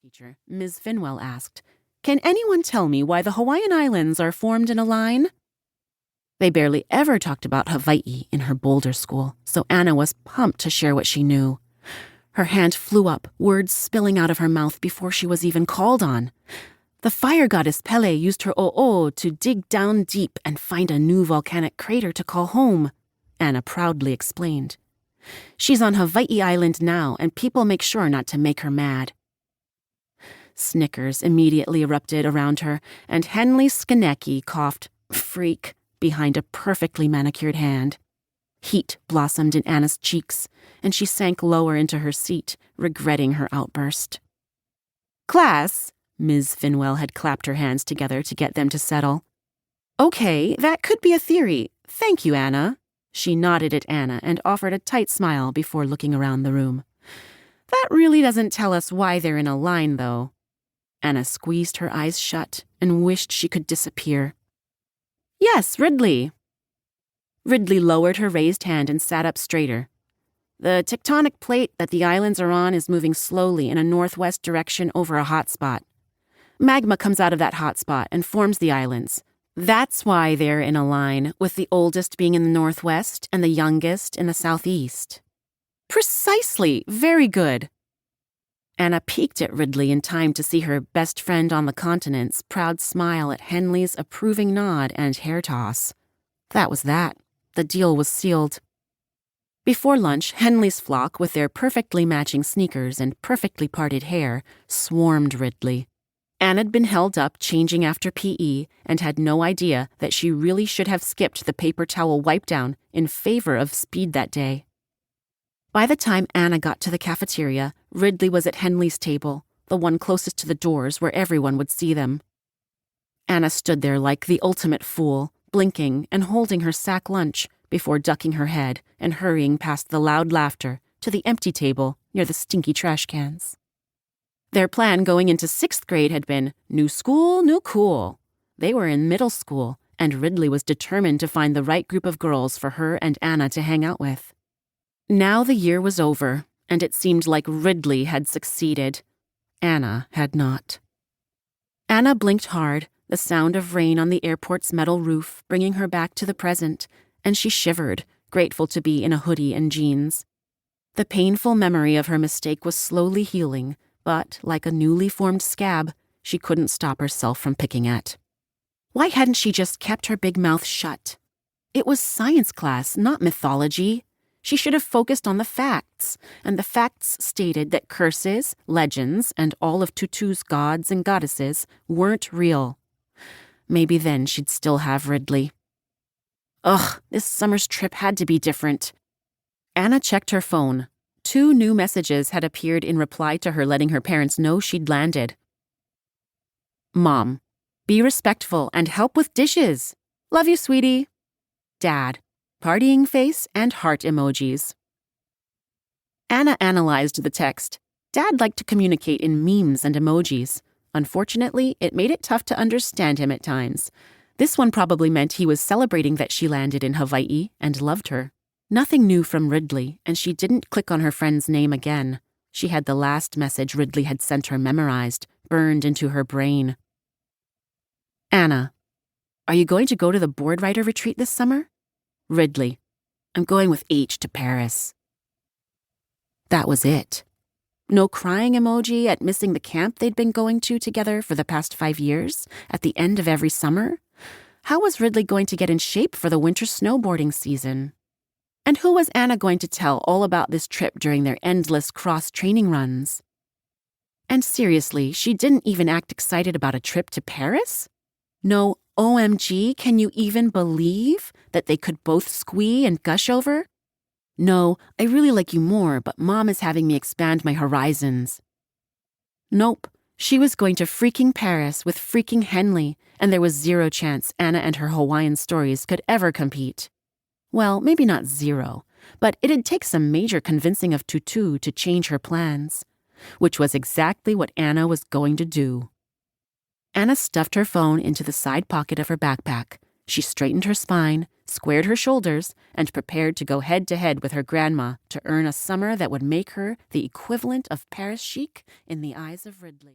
Teacher, Ms. Finwell asked, "Can anyone tell me why the Hawaiian Islands are formed in a line?" They barely ever talked about Hawaii in her Boulder school, so Anna was pumped to share what she knew. Her hand flew up, words spilling out of her mouth before she was even called on. The fire goddess Pele used her o'o to dig down deep and find a new volcanic crater to call home, Anna proudly explained. She's on Hawaii Island now, and people make sure not to make her mad. Snickers immediately erupted around her, and Henley Skanecki coughed, "Freak," behind a perfectly manicured hand. Heat blossomed in Anna's cheeks, and she sank lower into her seat, regretting her outburst. "Class," Ms. Finwell had clapped her hands together to get them to settle. "Okay, that could be a theory. Thank you, Anna." She nodded at Anna and offered a tight smile before looking around the room. "That really doesn't tell us why they're in a line, though." Anna squeezed her eyes shut and wished she could disappear. "Yes, Ridley." Ridley lowered her raised hand and sat up straighter. "The tectonic plate that the islands are on is moving slowly in a northwest direction over a hot spot. Magma comes out of that hot spot and forms the islands. That's why they're in a line, with the oldest being in the northwest and the youngest in the southeast." "Precisely. Very good." Anna peeked at Ridley in time to see her best friend on the continent's proud smile at Henley's approving nod and hair toss. That was that. The deal was sealed. Before lunch, Henley's flock, with their perfectly matching sneakers and perfectly parted hair, swarmed Ridley. Anna'd been held up changing after PE and had no idea that she really should have skipped the paper towel wipe down in favor of speed that day. By the time Anna got to the cafeteria, Ridley was at Henley's table, the one closest to the doors where everyone would see them. Anna stood there like the ultimate fool, blinking and holding her sack lunch before ducking her head and hurrying past the loud laughter to the empty table near the stinky trash cans. Their plan going into 6th grade had been new school, new cool. They were in middle school, and Ridley was determined to find the right group of girls for her and Anna to hang out with. Now the year was over, and it seemed like Ridley had succeeded. Anna had not. Anna blinked hard, the sound of rain on the airport's metal roof bringing her back to the present, and she shivered, grateful to be in a hoodie and jeans. The painful memory of her mistake was slowly healing, but, like a newly formed scab, she couldn't stop herself from picking at. Why hadn't she just kept her big mouth shut? It was science class, not mythology. She should have focused on the facts, and the facts stated that curses, legends, and all of Tutu's gods and goddesses weren't real. Maybe then she'd still have Ridley. Ugh, this summer's trip had to be different. Anna checked her phone. 2 new messages had appeared in reply to her letting her parents know she'd landed. Mom, be respectful and help with dishes. Love you, sweetie. Dad, partying face and heart emojis. Anna analyzed the text. Dad liked to communicate in memes and emojis. Unfortunately, it made it tough to understand him at times. This one probably meant he was celebrating that she landed in Hawaii and loved her. Nothing new from Ridley, and she didn't click on her friend's name again. She had the last message Ridley had sent her memorized, burned into her brain. Anna, are you going to go to the board writer retreat this summer? Ridley, I'm going with H to Paris. That was it. No crying emoji at missing the camp they'd been going to together for the past 5 years, at the end of every summer. How was Ridley going to get in shape for the winter snowboarding season? And who was Anna going to tell all about this trip during their endless cross-training runs? And seriously, she didn't even act excited about a trip to Paris? No, OMG, can you even believe that they could both squee and gush over? No, I really like you more, but Mom is having me expand my horizons. Nope, she was going to freaking Paris with freaking Henley, and there was zero chance Anna and her Hawaiian stories could ever compete. Well, maybe not zero, but it'd take some major convincing of Tutu to change her plans, which was exactly what Anna was going to do. Anna stuffed her phone into the side pocket of her backpack. She straightened her spine, squared her shoulders, and prepared to go head-to-head with her grandma to earn a summer that would make her the equivalent of Paris chic in the eyes of Ridley.